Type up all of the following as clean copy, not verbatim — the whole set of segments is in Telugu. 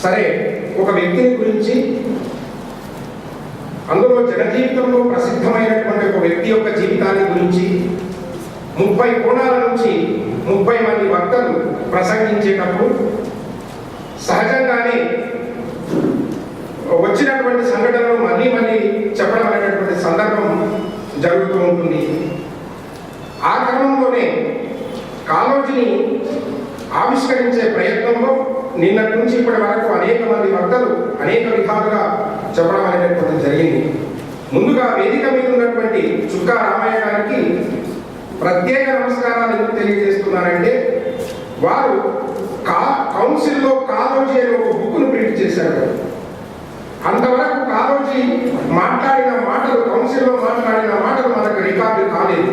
సరే, ఒక వ్యక్తిని గురించి, అందులో జనజీవితంలో ప్రసిద్ధమైనటువంటి ఒక వ్యక్తి యొక్క జీవితాన్ని గురించి 30 కోణాల నుంచి 30 మంది వక్తలు ప్రసంగించేటప్పుడు సహజంగానే వచ్చినటువంటి సంఘటనలు మళ్ళీ మళ్ళీ చెప్పడం అనేటటువంటి సందర్భం జరుగుతూ ఉంటుంది. ఆ క్రమంలోనే కాళోజీని ఆవిష్కరించే ప్రయత్నంలో నిన్నటి నుంచి ఇప్పటి వరకు అనేక మంది వక్తలు అనేక విధాలుగా చెప్పడం అనేటటువంటి జరిగింది. ముందుగా వేదిక మీద ఉన్నటువంటి చుక్కా రామయ్య గారికి ప్రత్యేక నమస్కారాలు ఎందుకు తెలియజేస్తున్నారంటే, వారు కౌన్సిల్లో కాళోజీ అనే ఒక బుక్ను ప్రింట్ చేశారు. అంతవరకు కాళోజీ మాట్లాడిన మాటలు, కౌన్సిల్లో మాట్లాడిన మాటలు మనకు రికార్డు కాలేదు.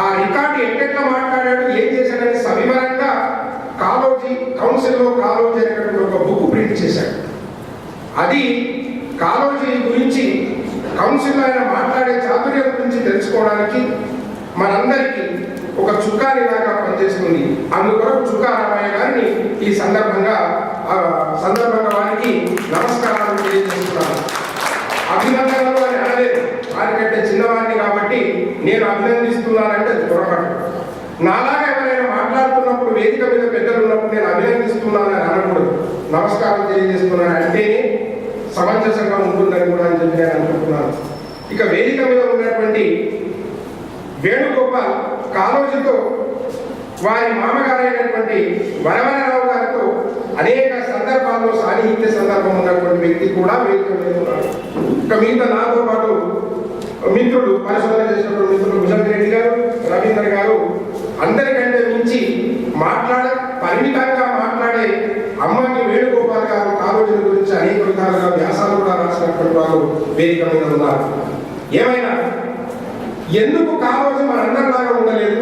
ఆ రికార్డు ఎట్టెట్లా మాట్లాడాడు, ఏం చేశాడని సవివరంగా కాళోజీ కౌన్సిల్లో కాళోజీ అనేటువంటి ఒక బుక్ ప్రింట్ చేశాడు. అది కాళోజీ గురించి, కౌన్సిల్లో ఆయన మాట్లాడే చాతుర్యం గురించి తెలుసుకోవడానికి మనందరికీ ఒక చుక్కానిలాగా పనిచేస్తుంది. అందుకొరకు చుక్కా రామయ్య గారిని ఈ సందర్భంగా వారికి నమస్కారాలు తెలియజేస్తున్నాను. అభినందనలు అని అనలేదు, వారికంటే చిన్నవాడిని కాబట్టి నేను అభినందిస్తున్నానంటే పొరపాటు. నాలాగా ఎవరైనా మాట్లాడుతున్నప్పుడు, వేదిక మీద పెద్దలు ఉన్నప్పుడు నేను అభినందిస్తున్నానని అనకూడదు, నమస్కారం తెలియజేస్తున్నాను అంటేనే సమంజసంగా ఉంటుందని కూడా అని చెప్పి నేను అనుకుంటున్నాను. ఇక వేదిక మీద ఉన్నటువంటి వేణుగోపాల్ కాళోజీతో వారి మామగారైనటువంటి వరవరరావు గారితో అనేక సందర్భాల్లో సాన్నిహిత్య సందర్భం ఉన్నటువంటి వ్యక్తి కూడా వేదిక మీద ఉన్నారు. ఇక మిగతా నాతో పాటు మిత్రులు, పరిశోధన చేసినటువంటి మిత్రులు భుజంగి రెడ్డి గారు, రవీంద్ర గారు, అందరికంటే మించి పరిమితంగా మాట్లాడే అమ్మాయి వేణుగోపాల్ గారు కాళోజీ గురించి అనేక విధాలుగా వ్యాసాలు కూడా రాసినటువంటి వారు వేదిక మీద ఉన్నారు. ఏమైనా ఎందుకు కాళోజీ మనందరిలాగా ఉండలేదు,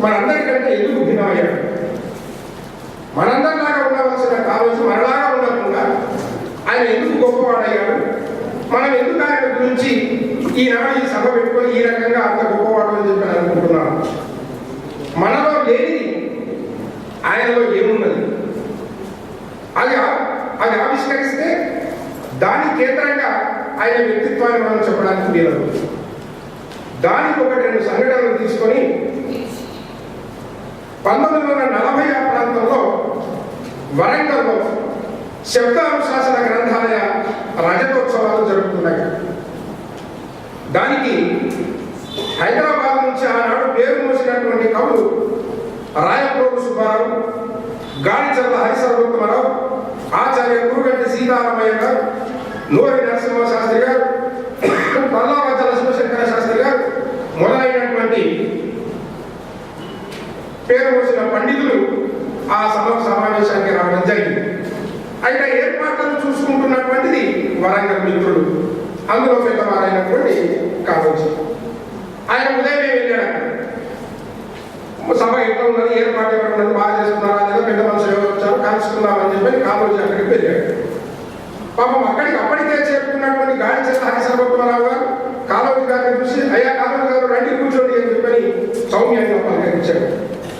మనందరికంటే ఎందుకు భిన్నమయ్యాడు? మనందరిలాగా ఉండవలసిన కాళోజీ మనలాగా ఉండకుండా ఆయన ఎందుకు గొప్పవాడయ్యాడు? మనం ఎందుకు ఆయన గురించి ఈనాడు ఈ సభ పెట్టుకొని ఈ రకంగా అంత గొప్పవాడు అని చెప్పి అనుకుంటున్నాను. మనలో లేనిది ఆయనలో ఏమున్నది, అది ఆవిష్కరిస్తే దాని కేంద్రంగా ఆయన వ్యక్తిత్వాన్ని మనం చెప్పడానికి వీలదు. దానికి 1-2 సంఘటనలు తీసుకొని 1940 ప్రాంతంలో వరంగల్లో శబ్ద అనుశాసన గ్రంథాలయ రజతోత్సవాలు జరుగుతున్నాయి. దానికి హైదరాబాద్ నుంచి ఆనాడు పేరు మోసినటువంటి కవులు రాయప్రోలు సుబ్బారావు, గాడిచర్ల హరిసర్వోత్తమరావు, ఆచార్య కురుగంటి సీతారామయ్య గారు, నూరి నరసింహ శాస్త్రి గారు, పల్లావచ్చల శివశంకర శాస్త్రి గారు మొదలైనటువంటి పేరు మోసిన పండితులు ఆ సమావేశానికి రావడం జరిగింది. అయితే ఏర్పాట్లను చూసుకుంటున్నటువంటిది వరంగల్ మిత్రులు, అందులో పెద్దవారైనటువంటి కాళోజీ. ఆయన ఉదయమే వెళ్ళాడు. సభ ఎట్లా ఉన్నది, ఏర్పాటు ఎవరు ఉన్నది, బాగా చేస్తున్నారా లేదా, పెద్ద మనుషులు ఎవరు వచ్చారు, కలుసుకున్నామని చెప్పి కాళోజీ అక్కడికి వెళ్ళాడు. పాపం అప్పటికే చేరుకున్నటువంటి గాడిచర్ల హరిసర్వోత్తమరావు గారు కాళోజీ గారిని చూసి, అయ్యా కాళోజీ గారు రండి కూర్చోండి అని చెప్పని సౌమ్యంగా పలకరించాడు.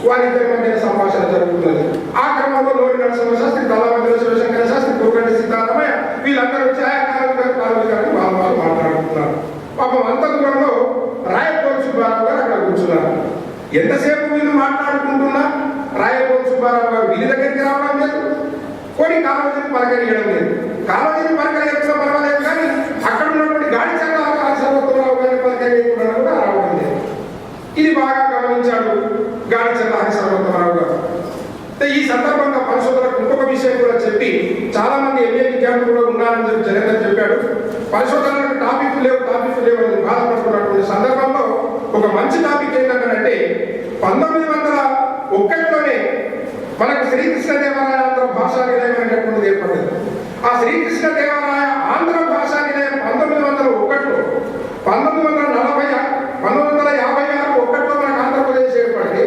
వారిద్దరి మధ్య సంభాషణ జరుగుతున్నది. ఆ క్రమంలో నూరి నరసింహ శాస్త్రి, తల్లావద్దల శివశంకర శాస్త్రి, కురుగంటి సీతారామయ్య వీళ్ళందరూ వచ్చి కాళోజీ గారిని వాళ్ళు మాట్లాడుతున్నారు. పాపం అంత దూరంలో రాయప్రోలు సుబ్బారావు గారు అక్కడ కూర్చున్నారు. ఎంతసేపు వీళ్ళు మాట్లాడుకుంటున్నా రాయప్రోలు సుబ్బారావు గారు వీరి దగ్గరికి రావడం లేదు, కొన్ని కాళోజీని పలకరియడం లేదు. కాళోజీని పలకరియడం పర్వాలేదు, కానీ అక్కడ ఉన్నటువంటి గాడిచర్ల హరిసర్వోత్తమరావు గారిని పలకరియకుండా కూడా రావడం లేదు. ఇది బాగా గమనించాడు గాడిచర్ల హరిసర్వోత్తమరావు గారు. ఈ సందర్భంగా పరిశోధనకు ఇంకొక విషయం కూడా చెప్పి, చాలా మంది ఎంఏ విద్యార్థులు కూడా ఉన్నారని చెప్పి జగన్ చెప్పాడు. పరిశోధనలకు టాపిక్ లేవు అని బాధపడుతున్నటువంటి సందర్భంలో ఒక మంచి టాపిక్ ఏంటంటే 1901లోనే మనకు శ్రీకృష్ణదేవరాయ ఆంధ్ర భాషా నిలయం అనేటువంటిది ఏర్పడింది. ఆ శ్రీకృష్ణదేవరాయ ఆంధ్ర భాషా నిలయం 1901లో 1956 మనకు ఆంధ్రప్రదేశ్ ఏర్పడింది.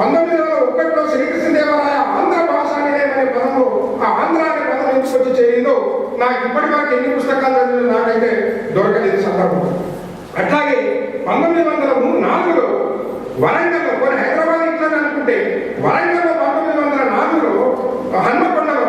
1901లో శ్రీకృష్ణదేవరాయ ఆంధ్ర భాషా నిలయం అనే పదంలో ఆ ఆంధ్ర అనే పదం ఎందుకు వచ్చి చేరిందో నాకు ఇప్పటి వరకు ఎన్ని పుస్తకాలు చదివిన నాకైతే దొరకలేదు సందర్భం. అట్లాగే 1904లో వరంగల్లో, కొన్ని హైదరాబాద్ ఇట్లా అనుకుంటే వరంగల్లో 1904లో హన్మకొండలో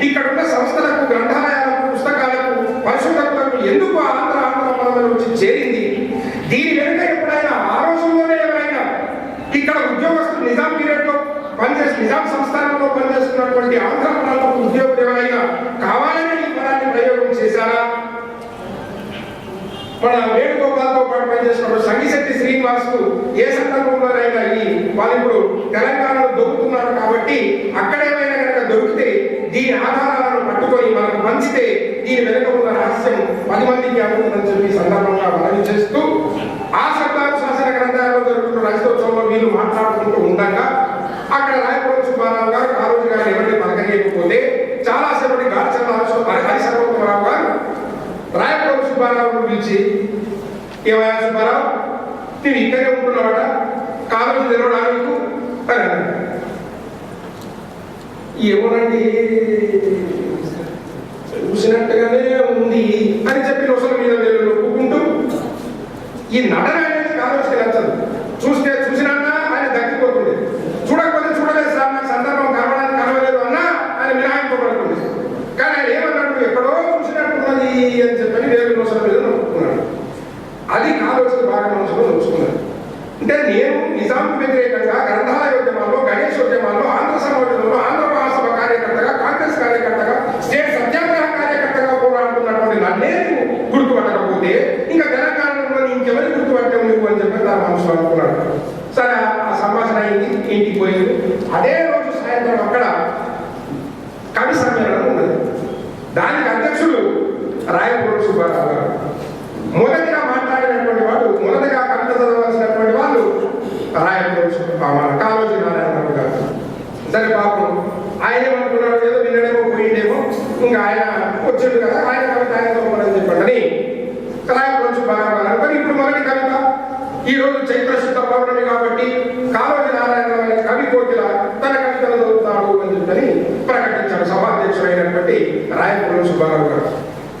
ఇక్కడ ఉన్న సంస్థలకు, గ్రంథాలయాలకు, పుస్తకాలకు, పరిశోధకులకు ఎందుకు ఆంధ్ర పదవులు వచ్చి చేరింది? దీని వెనుక ఎప్పుడైనా ఆ రోజుల్లోనే ఎవరైనా ఇక్కడ ఉద్యోగస్తులు నిజాం పీరియడ్లో పనిచేసి నిజాం సంస్థానంలో పనిచేస్తున్నటువంటి ఆంధ్ర ప్రాంతపు ఉద్యోగులు ఎవరైనా కావాలని ఈ పదాన్ని ప్రయోగం చేశారా? మన వేణుగోపాల్తో పాటు పనిచేసినప్పుడు సంగిశెట్టి శ్రీనివాసు ఏ సందర్భంలోనైనా వాళ్ళు ఇప్పుడు తెలంగాణలో దొరుకుతున్నారు కాబట్టి అక్కడేమైనా కనుక దొరికితే దీని ఆధారాలను పట్టుకొని మనకు పంచితే దీని వెనుక ఉన్న రహస్యం 10 మందికి అందుతుందని చెప్పి సందర్భంగా మనవి చేస్తూ ఆ శబ్దాలు శాసన గ్రంథాలలో జరుగుతున్న రజతోత్సవంలో వీళ్ళు మాట్లాడుకుంటూ ఉండగా అక్కడ రాయపురం సుబ్బారావు గారు కాళోజీ గారు ఎవరిని పలకలేకపోతే చాలాసేపటి గార్చర్ల హరిసర్వోత్తమరావు గారు రాయపురం సుబ్బారావును పిలిచి, ఏమయ్యా సుబ్బారావు, నువ్వు ఇక్కడే ఉంటున్నావట, కాలేజీ తెలవడానికి అని అన్నాడు. ఏమోనండి చూసినట్టుగానే ఉంది అని చెప్పి నొసల మీద నేను ఒప్పుకుంటూ, ఈ నడన అనేది కాలేజీకి నచ్చదు. చూసినా ఆయన తగ్గిపోతుంది, చూడకపోతే చూడలేదు సార్, నాకు సందర్భం కలవడానికి కలవలేదు అన్నా ఆయన మినహాయింపబడుతుంది. కానీ ఆయన ఏమన్నాడు, ఎక్కడో చూసినట్టున్నది అని చెప్పని వేరు నొసల మీద నొప్పుకున్నాడు. అది కాలేజీకి బాగా మనసులో నొచ్చుకున్నాడు. అంటే నేను నిజాంకు వ్యతిరేకంగా గ్రంథాలయోద్యమాల్లో, గణేశోద్యమాల్లో, ఆంధ్ర సమాజంలో, ఆంధ్ర మహాసభ కార్యకర్తగా, కాంగ్రెస్ కార్యకర్తగా, స్టేట్ సత్యాగ్రహ కార్యకర్తగా పోరాడుతున్నటువంటి నన్నే గుర్తుపట్టకపోతే ఇంకా తెలంగాణలో ఇంకెవరి గుర్తుపట్టావు నువ్వు అని చెప్పి నా మనసులో అనుకున్నాడు. సరే, ఆ సంభాషణ అయింది, ఇంటికి పోయింది. అదే రోజు సాయంత్రం అక్కడ కవి సమ్మేళనం ఉన్నది. దానికి అధ్యక్షుడు రాయపురం సుబ్బారావు గారు. మొదటిగా మాట్లాడినటువంటి వాడు, మొదటిగా కవిత చదవాల్సినటువంటి వాళ్ళు రాయపురం కాళోజీ నారాయణరావు గారు. సరే, పాపం ఆయన ఏమనుకున్నాడు, ఏదో వినడేమో పోయిండేమో, ఇంకా ఆయన వచ్చాడు కదా, ఆయన కవిత ఆయన చదవాలని చెప్పండి రాయపురం సుబ్బారావు గారు అనుకొని ఇప్పుడు మొదటి కవిత ఈ రోజు చైత్రశుద్ధ పౌర్ణమి కాబట్టి కాళోజీ నారాయణరావు అనే కవి కోకిల తన కవితలు చదువుతాడు అని చెప్పని ప్రకటించాడు సభాధ్యక్షుడైనటువంటి రాయపురం సుబ్బారావు గారు.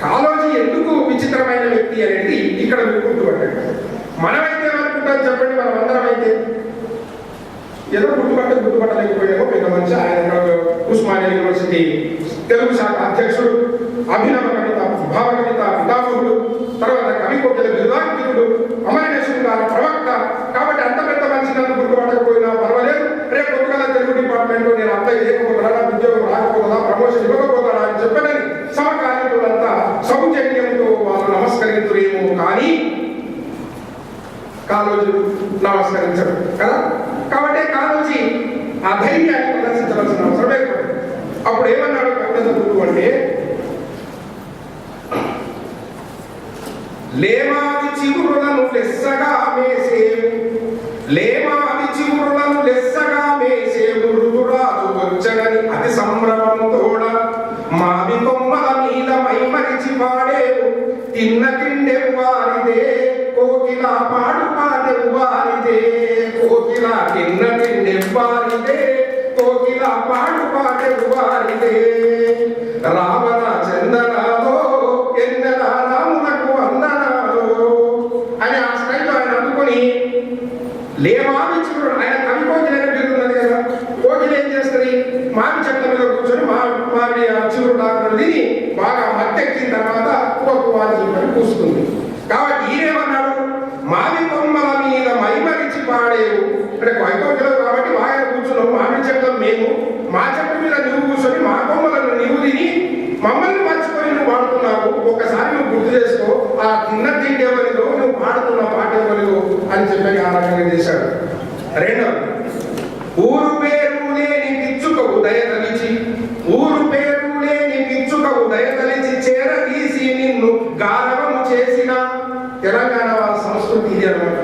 కాళోజీ ఎందుకు విచిత్రమైన వ్యక్తి అనేది ఇక్కడ మీరు గుర్తుపట్టాడు. మనమైతే ఏమనుకుంటాం చెప్పండి, మనం అందరం అయితే ఏదో గుర్తుపట్టలేకపోయినామో పెద్ద మనిషి. ఆయన ఉస్మానియా యూనివర్సిటీ తెలుగు శాఖ అధ్యక్షుడు, అభినవ కవిత భావ కవిత పితామహుడు, తర్వాత కవి కోకిల బిరుదాంకితుడు, అమరనేశ్వరు గారి ప్రవక్త. కాబట్టి అంత పెద్ద మనిషి నన్ను గుర్తుపట్టకపోయినా పర్వాలేదు, రేపు కొత్తగా తెలుగు డిపార్ట్మెంట్లో నేను అప్లై చేయకపోతాడా, ఉద్యోగం రాకపోతుందా, ప్రమోషన్ ఇవ్వకపోతాడా అని చెప్పని సమకాలీనులంతా సౌజన్యంతో వాళ్ళు నమస్కరించలేము. కానీ కాళోజీ నమస్కరించడు కదా. కాబట్టి కాళోజీ ఆ ధైర్యాన్ని ప్రదర్శించవలసిన అవసరం ఏర్పడింది. అప్పుడు ఏమన్నాడు కవిత చదువుతూ అంటే, లేమాది చిగురులను లెస్సగా మేసేవు, లేమాది చిగురులను లెస్సగా మేసేవు ఋతురాజు వచ్చనని అతి సంభ్రమంతోడ మావి కొమ్మల మీద మైమరిచి పాడేవు, తిన్న తిండెవు వారిదే కోకిల పాడు పాడెవు వారిదే, కోకిల తిన్న తిండెవు వారిదే కోకిల పాడు పాడెవు వారిదే, రావణ చందనాలో ఎన్నెల రాములకు వందనాలో అని ఆ స్థాయిలో ఆయన అందుకొని లేమావి చిగురు, ఆయన కవి కోకిల బిరుదున్నది కదా. కోకిల ఏం చేస్తుంది, మావి చెట్ల మీద కూర్చొని మావి చిగురు డాక్టర్ తిని బాగా మత్తెక్కిన తర్వాత కువాని చెప్పని కూస్తుంది. కాబట్టి ఈయనేమన్నాడు, మావి కొమ్మల మీద మైమరిచి పాడేవు అంటే వైకోకిలో కాబట్టి బాగా కూర్చున్నావు, మామిడి చెట్ల మేము, మా చెట్ల మీద నువ్వు కూర్చొని మా కొమ్మలను నీవు తిని మమ్మల్ని మర్చిపోయి నువ్వు పాడుతున్నావు, ఒక్కసారి నువ్వు గుర్తు చేసుకో, ఆ తిన్న తిండేవనిలో నువ్వు పాడుతున్న పాట ఎవరిలో అని చెప్పి ఆ రకంగా చేశాడు. రెండవది, ఊరు పేరు లేని పిచ్చుకవు దయతలిచి, ఊరు పేరు లేని పిచ్చుకవు దయతలిచి చేరదీసి నిన్ను గారవము చేసిన తెలంగాణ వాళ్ళ సంస్కృతి ఇది అనమాట.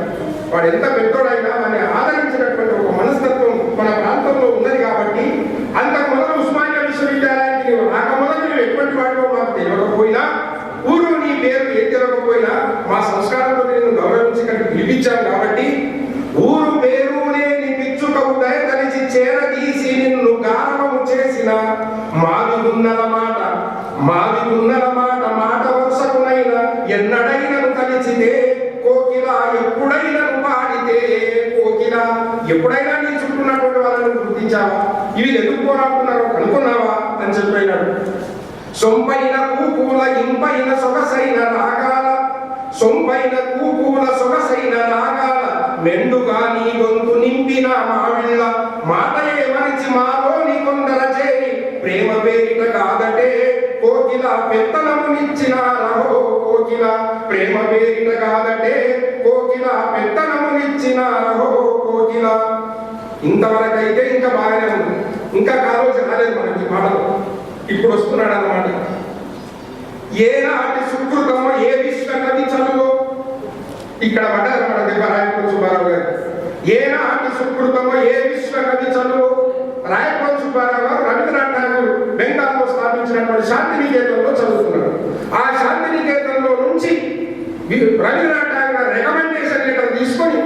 వాడు ఎంత పెద్దోడైనా వాడిని ఆదరించినటువంటి ఒక మనస్తత్వం మన ప్రాంతంలో ఉన్నది. కాబట్టి అంతకు మొదలు ఉస్మానియా విశ్వవిద్యాలయానికి నువ్వు రాకమొదలు నువ్వు ఎటువంటి వాడిలో మాకు తెలియకపోయినా, ఊరు నీ పేరు ఏం తెలియకపోయినా మా సంస్కారంలో నేను గౌరవించి ఇక్కడ పిలిపించాను. కాబట్టి ఊరు పేరు లేని పిచ్చుకవు దయతలిచి చేరదీసి నిన్ను గారవము చేసిన మావి గున్నల మాట, మావి గున్నల మాట, మాట వరుసకునైనా ఎన్నడైనను కలిసితే కోకిల ఎప్పుడైనా పాడితే, కోకిల ఎప్పుడైనా నీ చుట్టూన్నటువంటి వాళ్ళని గుర్తు గుర్తించావా? ఇవి ఎందుకు పోరాడుతున్నారో కనుక్కున్నావా అని చెప్పినాడు. సొంపైన కూకుల ఇంపైన సొగసైన రాగాల, సొంపైన కూకుల సొగసైన రాగాల, మెండుగా నీ గొంతు నింపిన మావిళ్ళ, మాటయే మరిచి మాలోని కొందర చేరి, ప్రేమ పేరిట కాదటే కోకిల పెత్తనమునిచ్చిన రహో కోకిల, ప్రేమ పేరిట కాదటే కోకిల పెత్తనమునిచ్చిన రహో కోకిల. ఇంతవరకైతే ఇంకా బాగానే ఉంది, ఇంకా కాలోచన రాలేదు మనకి పాటలు. ఇప్పుడు వస్తున్నాడు అన్నమాట. ఏనాటి సుకృతమో ఏ విశ్వకవి చదువు, ఇక్కడ పడ్డారు మన దెబ్బ రాయపూడి సుబ్బారావు గారు. ఏనాటి సుకృతమో ఏ విశ్వకవి చదువు. రాయపూడి సుబ్బారావు గారు రవీంద్రనాథ్ ఠాగూర్ బెంగాల్లో స్థాపించినటువంటి శాంతినికేతన్లో చదువుకున్నాడు. ఆ శాంతినికేతన్లో నుంచి రవీంద్రనాథ్ ఠాగూర్ రికమెండేషన్ లెటర్ తీసుకొని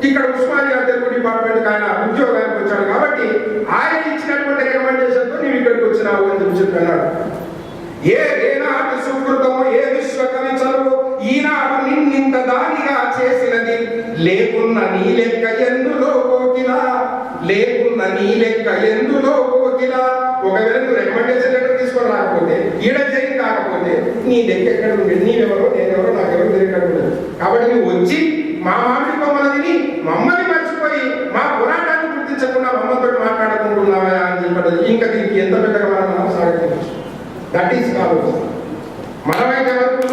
ఇక్కడ ఉస్మానియా తెలుగు డిపార్ట్మెంట్ ఆయన ఉద్యోగానికి వచ్చాడు. కాబట్టి ఆయన ఇచ్చినటువంటి రికమెండేషన్ తో నీవు ఇక్కడికి వచ్చినావు అని చెప్పన్నాడు. ఏనాటి సుకృతమో ఏ విశ్వకవి చదువు, ఈనాడు నిన్నింత దానిగా చేసినది, లేకున్న నీ లెక్క ఎందులో కోకిల, లేకున్న నీ లెక్క ఎందులో కోకిల. ఒకవేళ నువ్వు రికమెండేషన్ లెటర్ తీసుకొని రాకపోతే, ఈడ చేయి కాకపోతే నీ లెక్క ఎక్కడ ఉంది? నీవెవరో నేనెవరో నాకెవరో తెలియదు. కాబట్టి నువ్వు వచ్చి మా మామిడి కొమ్మలు తిని మమ్మల్ని మర్చిపోయి మా పోరాటాన్ని గుర్తించకుండా మమ్మల్తో మాట్లాడుకుంటున్నావా అని చెప్పాడు. ఇంకా దీనికి ఎంత పెద్దగా మనం సాగించవచ్చు. దట్ ఈస్ కాదు. మనమైతే వరకు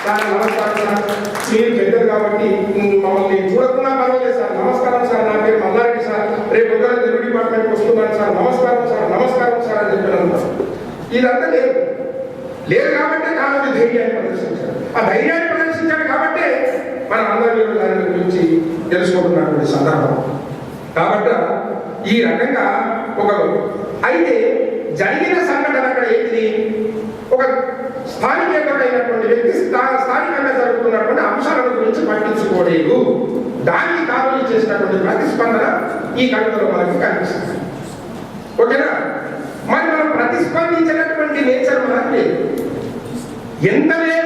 సార్ నమస్కారం సార్, మీరు పెద్దలు కాబట్టి మమ్మల్ని చూడకుండా పర్వాలేదు సార్, నమస్కారం సార్, నా పేరు మల్లారెడ్డి సార్, రేపు ఉదయం తెలుగు డిపార్ట్మెంట్కి వస్తున్నాను సార్, నమస్కారం సార్, నమస్కారం సార్ అని చెప్పాను. ఇదంతా లేదు కాబట్టి కాదు ధైర్యాన్ని ప్రదర్శించాడు. ఆ ధైర్యాన్ని ప్రదర్శించాడు కాబట్టి మనం అందరూ దాని గురించి తెలుసుకుంటున్నటువంటి సందర్భం. కాబట్టి ఈ రకంగా ఒక అయితే జరిగిన సంఘటన అక్కడ ఏంటి, ఒక స్థానికేతరుడైనటువంటి వ్యక్తి స్థానికంగా జరుగుతున్నటువంటి అంశాల గురించి పట్టించుకోలేదు. దానికి కారణం చేసినటువంటి ప్రతిస్పందన ఈ కవితలో మనకి కనిపిస్తుంది. ఓకేనా? మరి మనం ప్రతిస్పందించినటువంటి నేచర్ మనకు లేదు. ఎంత లేదు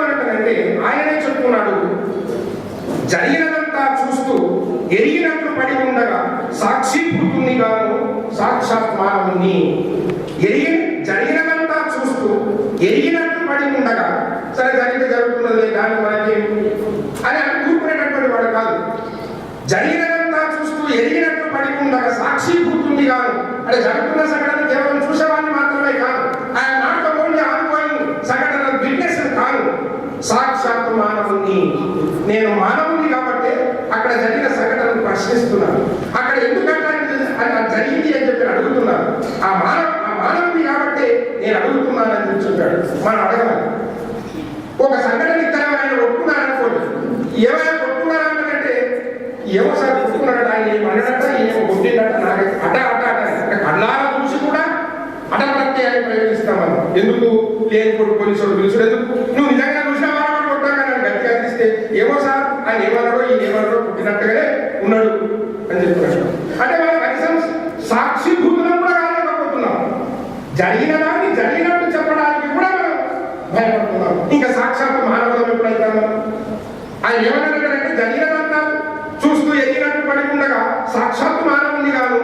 అంటానంటే ఆయనే చెప్పుకున్నాడు, జరిగినదంతా చూస్తూ ఎరిగినట్లు పడి ఉండగా సాక్షిభూతుని గాను సాక్షాత్ మానవుని. జరిగినదంతా చూస్తూ ఎరిగినట్లు పడి ఉండగా, సరే జరిగితే జరుగుతున్నది దాని మనకి అని అనుకునేటటువంటి వాడు కాదు. జరిగినదంతా చూస్తూ ఎరిగినట్లు పడి ఉండగా సాక్షిభూతుని గాను అంటే జరుగుతున్న సంఘటన కేవలం చూసేవాడిని మాత్రమే కాదు, ఆయన నాట్ ఓన్లీ ఆన్గోయింగ్ సంఘటన విట్నెస్ కాదు, సాక్షాత్ మానవుని. నేను మానవుని కాబట్టి అక్కడ జరిగిన సంఘటనను ప్రశ్నిస్తున్నాను. అక్కడ ఎందుకంటే అది జరిగింది అని చెప్పి అడుగుతున్నాను. ఆ మానవుని కాబట్టి నేను అడుగుతున్నానని చెప్పాడు. మనం అడగవాలి. ఒక సంఘటన ఇద్దరు ఆయన ఒప్పుకున్నారనుకోండి, ఏమైనా ఒప్పుకున్నారంటే ఏమో సార్ ఒప్పుకున్నాడు, ఆయన ఏమన్నాడట ఏమో కొట్టిందట, నాకు కళ్ళారా చూసి కూడా అట ప్రత్యయాన్ని ప్రయోగిస్తామని. ఎందుకు లేని పోలీసుడు పిలుచుడు ఎందుకు? నువ్వు నిజంగా చూసిన వాడు కొట్టాక నన్ను గట్టిగా అందిస్తే ఏమో సార్ ఆయన ఏమన్నాడో ఈయన ఏమన్నాడో పుట్టినట్టుగానే ఉన్నాడు అని చెప్పినట్టు. అంటే మనం కనీసం సాక్షిభూతులను కూడా కాలేకపోతున్నాం. జరిగిన దాన్ని జరిగినట్టు చెప్పడానికి కూడా మనం భయపడుతున్నాం. ఇంకా సాక్షాత్ మానవులం ఎప్పుడైతాము? ఆయన ఏమన్నాడంటే జరిగినదంతా చూస్తూ ఎదిగినట్టు పడి ఉండగా సాక్షాత్ మానవుని గాను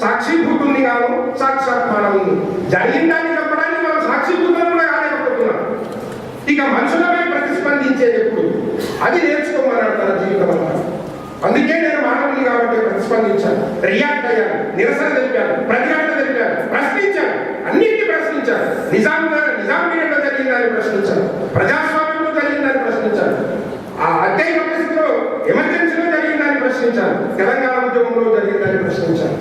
సాక్షిభూతుల్ని గాను సాక్షాత్ మానవుని. జరిగిన దాన్ని చెప్పడానికి మనం సాక్షిభూతులను కూడా కాలేకపోతున్నాం. ఇక మనుషులపై ప్రతిస్పందించేది ఎప్పుడు? అది నేర్చుకోమన్నాడు తన జీవితం అంతా. అందుకే నేను మానవుని కాబట్టి ప్రతిస్పందించాను, రియాక్ట్ అయ్యాను, నిరసన తెలిపాను, ప్రతిఘటన తెలిపాను, ప్రశ్నించాను, అన్నింటినీ ప్రశ్నించాను. నిజాం పీరియడ్లో జరిగిందని ప్రశ్నించాను, ప్రజాస్వామ్యంలో జరిగిందని ప్రశ్నించాను, ఆ అధ్యయన పరిస్థితిలో ఎమర్జెన్సీలో జరిగిందని ప్రశ్నించాను, తెలంగాణ ఉద్యమంలో జరిగిందని ప్రశ్నించాను,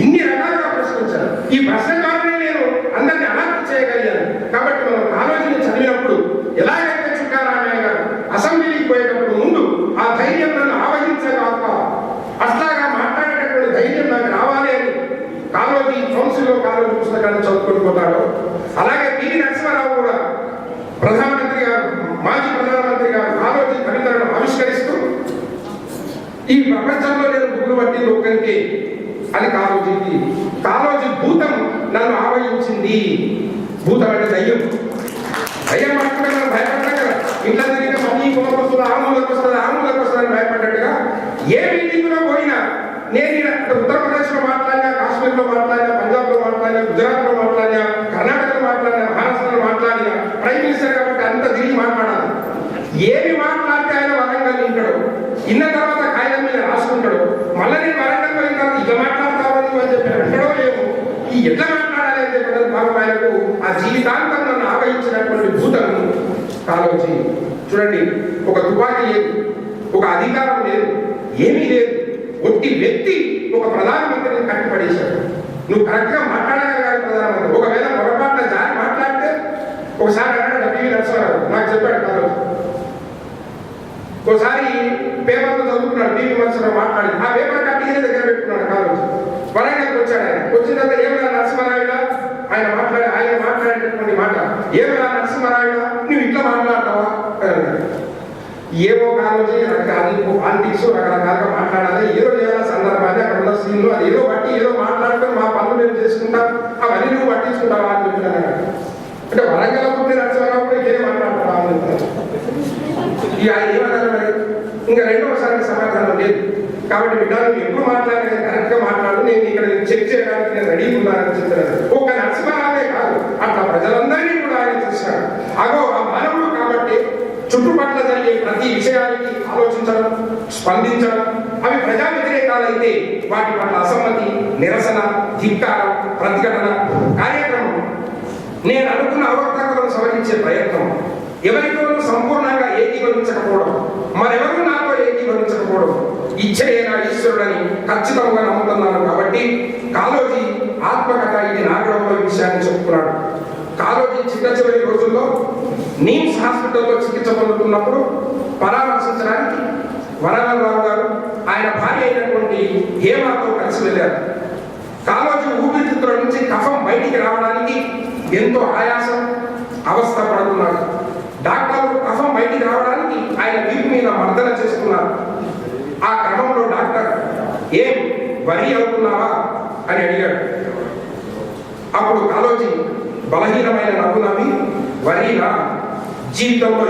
ఇన్ని రకాలుగా ప్రశ్నించాను. ఈ ప్రశ్నకాలనే నేను అందరినీ అలర్ట్ చేయగలిగాను. కాబట్టి మనం కాలేజీని చదివినప్పుడు ఎలాగైతే చుక్కారామయ్య గారు అసెంబ్లీకి పోయేటప్పుడు ముందు ఆ ధైర్యం నన్ను ఆవహించగాక అట్లాగా మాట్లాడేటటువంటి ధైర్యం నాకు రావాలి అని కాలేజీ కౌన్సిల్లో కాలేజీ పుస్తకాన్ని చదువుకొని పోతాడు. అలాగే పివి నరసింహారావు కూడా ప్రధానమంత్రి గారు, మాజీ ప్రధానమంత్రి గారు కాలేజీ కవితలను ఆవిష్కరిస్తూ ఈ ప్రపంచంలో నేను గుర్రు పట్టింది ఒక్కరికి అని కాలోజీ భూతం నన్ను ఆవహించింది. భూతం అంటే దయ్యం. దయ్యం పట్టుకుంటే మనం భయపడ్డాం కదా. ఇంట్లో జరిగిన మళ్ళీ కొమ్మకు వస్తుంది, ఆములకు వస్తుంది అని భయపడ్డట్టుగా ఏ మీటింగ్లో గుజరాత్లో మాట్లాడినా, కర్ణాటకలో మాట్లాడినా, మహారాష్ట్రలో మాట్లాడినా, ప్రైమ్ మినిస్టర్ కాబట్టి అంత తిరిగి మాట్లాడాలి. ఏమి మాట్లాడితే ఆయన వరంగల్ వింటాడు, ఇన్న తర్వాత కాగితం మీద రాసుకుంటాడు, మళ్ళీ నేను వరంగల్ పోయిన తర్వాత ఇక మాట్లాడతావని అని చెప్పి అంటాడో ఏమో. ఈ ఎట్లా మాట్లాడాలి అని చెప్పిన పాపం ఆయనకు ఆ జీవితాంతం నన్ను ఆవహించినటువంటి భూతం కాలోచి. చూడండి, ఒక తుపాకీ లేదు, ఒక అధికారం లేదు, ఏమీ లేదు, ఒట్టి వ్యక్తి ఒక ప్రధానమంత్రిని కట్టిపడేశాడు. నువ్వు కరెక్ట్గా మాట్లాడగలగాలి ప్రధానమంత్రి. ఒకవేళ పొరపాటున జారి మాట్లాడితే ఒకసారి అన్నాడు పివి నరసింహారావు, నాకు చెప్పాడు కాలోచి. ఒకసారి పేపర్లో చదువుకున్నాడు, పివి నరసింహారావు మాట్లాడి ఆ పేపర్ కట్టిగా దగ్గర పెట్టుకున్నాడు కాలోచి. వరంగల్కి వచ్చాడు. ఆయన వచ్చిన తర్వాత ఏమన్నా నరసింహారాయుడా ఆయన మాట్లాడేటటువంటి మాట, ఏమన్నా నరసింహారాయుడా నువ్వు ఇట్లా మాట్లాడతావా అన్నాడు. ఏమో కాలోచి అది పాలిటిక్స్ రకరకాలుగా మాట్లాడాలి, ఏదో చేయాలి సందర్భాన్ని, అక్కడ ఉన్న సీన్లు అది ఏదో బట్టి ఏదో మాట్లాడుకొని మా పనులు మేము చేసుకుంటాం, అవన్నీ నువ్వు పట్టించుకుంటావా అని చెప్పినాను. అంటే వరంగల్ పుట్టి నరసింహారావు కూడా ఏం మాట్లాడతావా అని చెప్తున్నాను. ఇక ఆయన ఏమన్నారు మరి, ఇంకా రెండోసారి సమాధానం లేదు. కాబట్టి విధానం ఎప్పుడు మాట్లాడినా కరెక్ట్గా మాట్లాడు, నేను ఇక్కడ చెక్ చేయడానికి నేను రెడీ ఉన్నానని చెప్తున్నాను. ఒక నరసింహారావే కాదు, అట్లా ప్రజలందరినీ కూడా ఆయన చూసినాడు. అగో ఆ మానవుడు కాబట్టి చుట్టుపక్కల జరిగే ప్రతి విషయానికి ఆలోచించడం, స్పందించడం, అవి ప్రజా వ్యతిరేకాలైతే వాటి పట్ల అసమ్మతి, నిరసన, ధిక్కారం, ప్రతిఘటన కార్యక్రమం, నేను అనుకున్న అవకతవకలను సవరించే ప్రయత్నం, ఎవరితోనూ సంపూర్ణంగా ఏకీభవించకపోవడం, మరెవరూ నాతో ఏకీభవించకపోవడం, ఇచ్చేనా ఈశ్వరుడని ఖచ్చితంగా నమ్ముతున్నాను. కాబట్టి కాలోజీ ఆత్మకథ ఇది నాగడవ విషయాన్ని చెప్పుకున్నాడు. కాలోజీ చివరి రోజుల్లో నీమ్స్ హాస్పిటల్లో చికిత్స పొందుతున్నప్పుడు పరామర్శించడానికి వరవరరావు గారు ఆయన భార్య అయినటువంటి హేమతో కలిసి వెళ్ళారు. కాలోజీ ఊపిరితిత్తుల నుంచి కఫం బయటికి రావడానికి ఎంతో ఆయాసం, అవస్థ పడుతున్నారు. డాక్టర్లు కఫం బయటికి రావడానికి ఆయన వీపు మీద మర్దన చేస్తున్నారు. ఆ క్రమంలో డాక్టర్ ఏం వరి అవుతున్నావా అని అడిగాడు. అప్పుడు కాలోజీ బలహీనమైన నవ్వు నవ్వి, వరీనా జీవితంలో